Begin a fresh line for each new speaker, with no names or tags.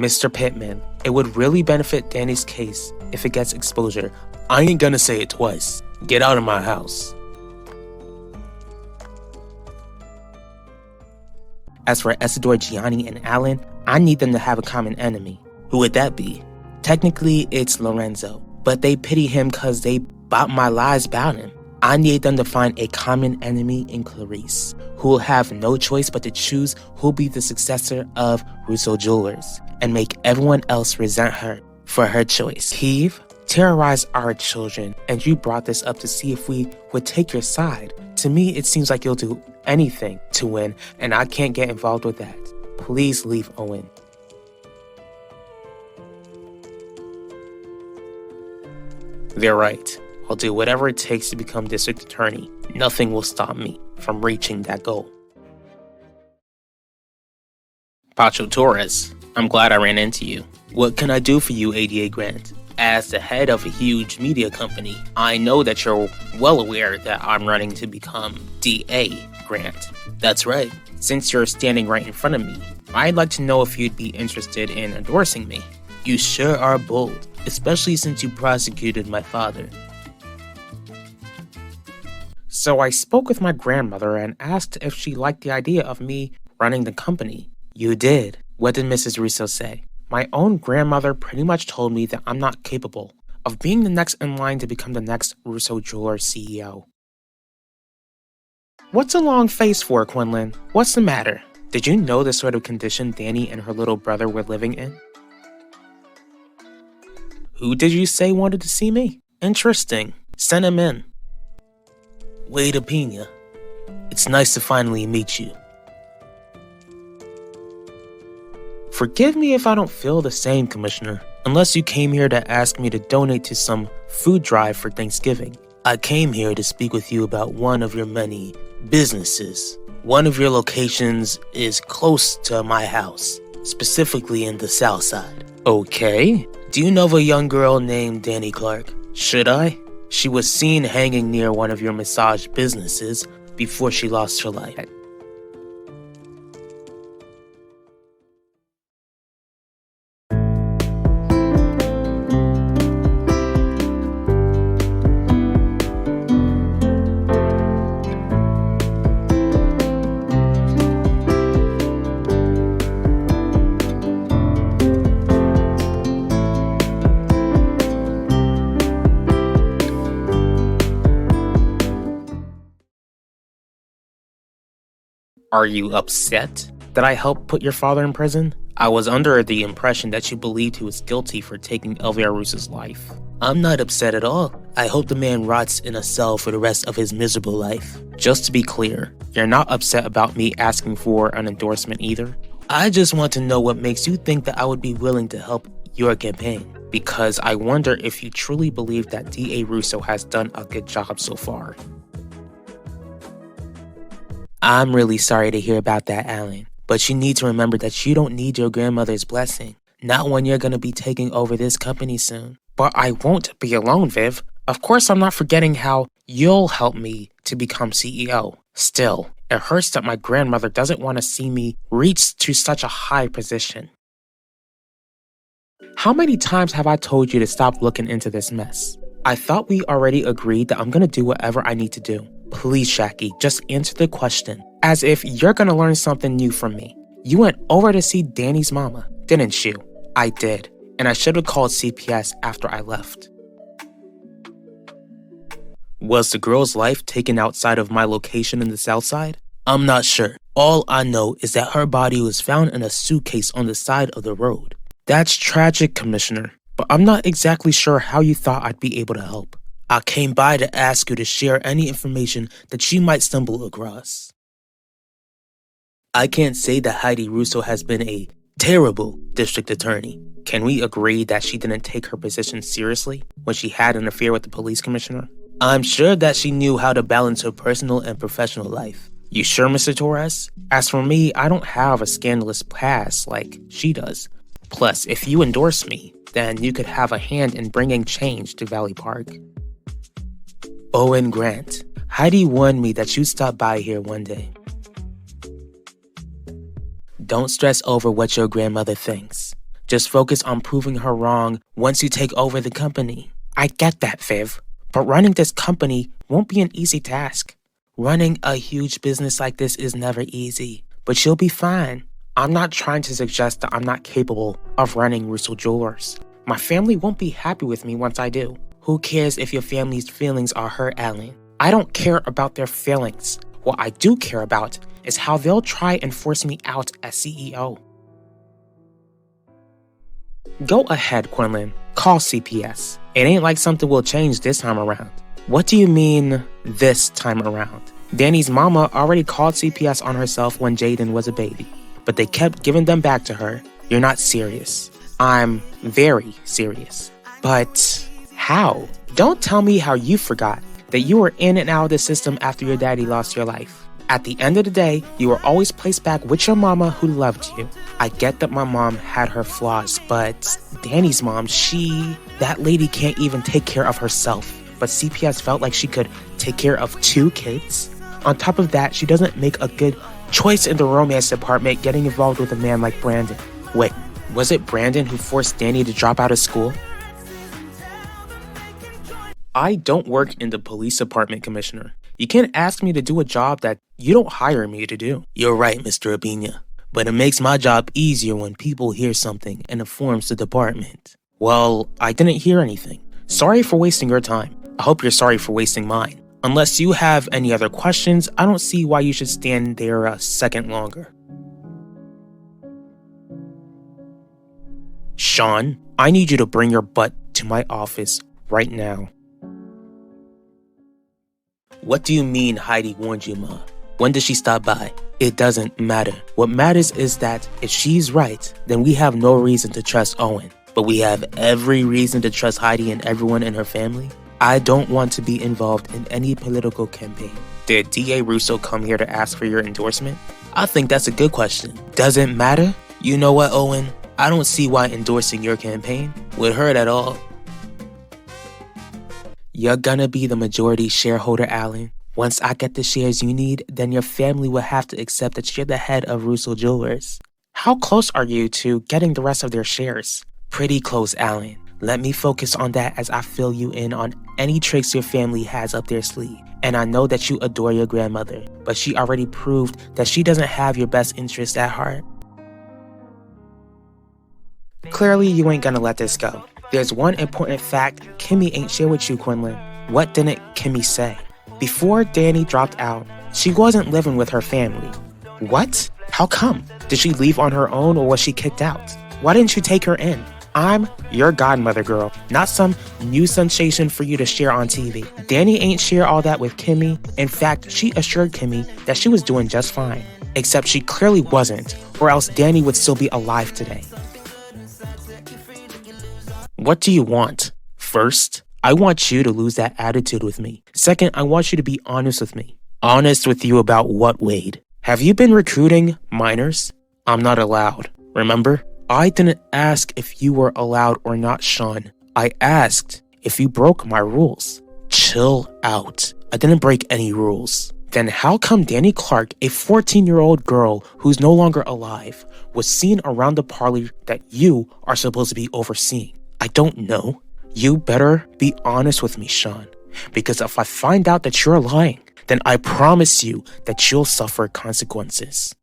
Mr. Pittman, it would really benefit Danny's case if it gets exposure. I ain't gonna say it twice. Get out of my house. As for Isidore, Gianni, and Alan, I need them to have a common enemy. Who would that be? Technically, it's Lorenzo, but they pity him cause they bought my lies about him. I need them to find a common enemy in Clarice, who will have no choice but to choose who'll be the successor of Russo Jewelers, and make everyone else resent her for her choice. Keeve terrorized our children, and you brought this up to see if we would take your side. To me, it seems like you'll do anything to win, and I can't get involved with that. Please leave Owen. They're right. I'll do whatever it takes to become district attorney. Nothing will stop me from reaching that goal. Pacho Torres, I'm glad I ran into you. What can I do for you, ADA Grant? As the head of a huge media company, I know that you're well aware that I'm running to become DA Grant. That's right. Since you're standing right in front of me, I'd like to know if you'd be interested in endorsing me. You sure are bold, especially since you prosecuted my father. So I spoke with my grandmother and asked if she liked the idea of me running the company. You did. What did Mrs. Russo say? My own grandmother pretty much told me that I'm not capable of being the next in line to become the next Russo Jewelers CEO. What's a long face for, Quinlan? What's the matter? Did you know the sort of condition Danny and her little brother were living in? Who did you say wanted to see me? Interesting. Send him in. Wade Pena. It's nice to finally meet you. Forgive me if I don't feel the same, Commissioner, unless you came here to ask me to donate to some food drive for Thanksgiving. I came here to speak with you about one of your many businesses. One of your locations is close to my house, specifically in the South Side. Okay. Do you know of a young girl named Danny Clark? Should I? She was seen hanging near one of your massage businesses before she lost her life. Are you upset that I helped put your father in prison? I was under the impression that you believed he was guilty for taking Elvira Russo's life. I'm not upset at all. I hope the man rots in a cell for the rest of his miserable life. Just to be clear, you're not upset about me asking for an endorsement either? I just want to know what makes you think that I would be willing to help your campaign. Because I wonder if you truly believe that D.A. Russo has done a good job so far. I'm really sorry to hear about that, Alan, but you need to remember that you don't need your grandmother's blessing. Not when you're going to be taking over this company soon. But I won't be alone, Viv. Of course, I'm not forgetting how you'll help me to become CEO. Still, it hurts that my grandmother doesn't want to see me reach to such a high position. How many times have I told you to stop looking into this mess? I thought we already agreed that I'm going to do whatever I need to do. Please, Shaki, just answer the question, as if you're gonna learn something new from me. You went over to see Danny's mama, didn't you? I did, and I should have called CPS after I left. Was the girl's life taken outside of my location in the South Side? I'm not sure. All I know is that her body was found in a suitcase on the side of the road. That's tragic, Commissioner, but I'm not exactly sure how you thought I'd be able to help. I came by to ask you to share any information that she might stumble across. I can't say that Heidi Russo has been a terrible district attorney. Can we agree that she didn't take her position seriously when she had an affair with the police commissioner? I'm sure that she knew how to balance her personal and professional life. You sure, Mr. Torres? As for me, I don't have a scandalous past like she does. Plus, if you endorse me, then you could have a hand in bringing change to Valley Park. Owen Grant, Heidi warned me that you'd stop by here one day. Don't stress over what your grandmother thinks. Just focus on proving her wrong once you take over the company. I get that, Viv, but running this company won't be an easy task. Running a huge business like this is never easy, but you'll be fine. I'm not trying to suggest that I'm not capable of running Russell Jewelers. My family won't be happy with me once I do. Who cares if your family's feelings are hurt, Alan? I don't care about their feelings. What I do care about is how they'll try and force me out as CEO. Go ahead, Quinlan. Call CPS. It ain't like something will change this time around. What do you mean, this time around? Danny's mama already called CPS on herself when Jaden was a baby, but they kept giving them back to her. You're not serious. I'm very serious. But how? Don't tell me how you forgot that you were in and out of the system after your daddy lost your life. At the end of the day, you were always placed back with your mama who loved you. I get that my mom had her flaws, but Danny's mom, that lady can't even take care of herself. But CPS felt like she could take care of 2 kids. On top of that, she doesn't make a good choice in the romance department getting involved with a man like Brandon. Wait, was it Brandon who forced Danny to drop out of school? I don't work in the police department, Commissioner. You can't ask me to do a job that you don't hire me to do. You're right, Mr. Abina. But it makes my job easier when people hear something and informs the department. Well, I didn't hear anything. Sorry for wasting your time. I hope you're sorry for wasting mine. Unless you have any other questions, I don't see why you should stand there a second longer. Sean, I need you to bring your butt to my office right now. What do you mean Heidi warned you, Ma? When did she stop by? It doesn't matter. What matters is that if she's right, then we have no reason to trust Owen. But we have every reason to trust Heidi and everyone in her family. I don't want to be involved in any political campaign. Did DA Russo come here to ask for your endorsement? I think that's a good question. Doesn't matter? You know what, Owen? I don't see why endorsing your campaign would hurt at all. You're gonna be the majority shareholder, Alan. Once I get the shares you need, then your family will have to accept that you're the head of Russo Jewelers. How close are you to getting the rest of their shares? Pretty close, Alan. Let me focus on that as I fill you in on any tricks your family has up their sleeve. And I know that you adore your grandmother, but she already proved that she doesn't have your best interest at heart. Clearly, you ain't gonna let this go. There's one important fact Kimmy ain't share with you, Quinlan. What didn't Kimmy say? Before Danny dropped out, she wasn't living with her family. What? How come? Did she leave on her own or was she kicked out? Why didn't you take her in? I'm your godmother, girl, not some new sensation for you to share on TV. Danny ain't share all that with Kimmy. In fact, she assured Kimmy that she was doing just fine. Except she clearly wasn't, or else Danny would still be alive today. What do you want? First, I want you to lose that attitude with me. Second, I want you to be honest with me. Honest with you about what, Wade? Have you been recruiting minors? I'm not allowed, remember? I didn't ask if you were allowed or not, Sean. I asked if you broke my rules. Chill out. I didn't break any rules. Then how come Danny Clark, a 14-year-old girl who's no longer alive, was seen around the parlor that you are supposed to be overseeing? I don't know. You better be honest with me, Sean. Because if I find out that you're lying, then I promise you that you'll suffer consequences.